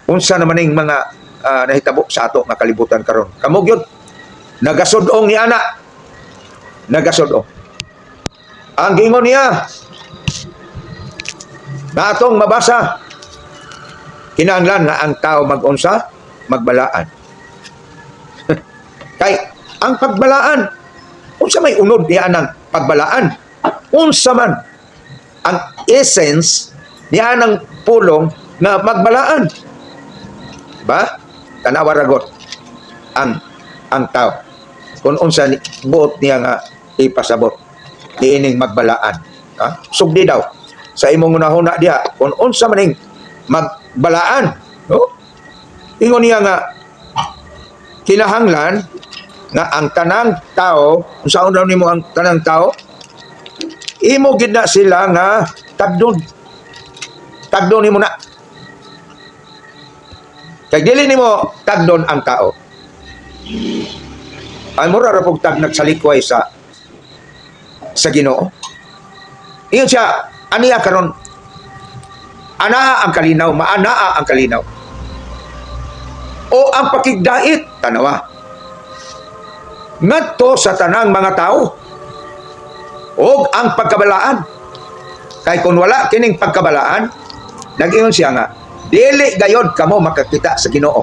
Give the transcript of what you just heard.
unsa naman ning mga nahitabo sa ato nga kalibutan karon. Kamo gyud nagasud-ong ni ana. Nagasud-ong. Ang gingon niya na atong mabasa, kinahanglan nga ang tao mag-unsa, magbalaan. Kay ang pagbalaan, unsa may unod niya ng pagbalaan? Unsa man ang essence niya ng pulong na magbalaan? Ba? Tanawa ragot ang tao. Kung unsa buot niya nga ipasabot diining magbalaan. Ha? Sugdi daw sa imong unahuna diha kung unsa maning magbalaan, no? Ingon niya nga kinahanglan nga ang tanang tao, unsaon daw nimo ang tanang tao? Imo gid na sila nga tagdon. Tagdon nimo na. Kay dili nimo tagdon ang tao. Ay mura ra pug tag nagsalikway sa Ginoo. Iyon siya, aniya karon. Anaa ang kalinaw, maanaa ang kalinaw. O ang pakigdait, tanawa. Ngadto sa tanang mga tao. O ang pagkabalaan. Kay kung wala kining pagkabalaan, nag-ingon siya nga, dili gayod kamo makakita sa Ginoo.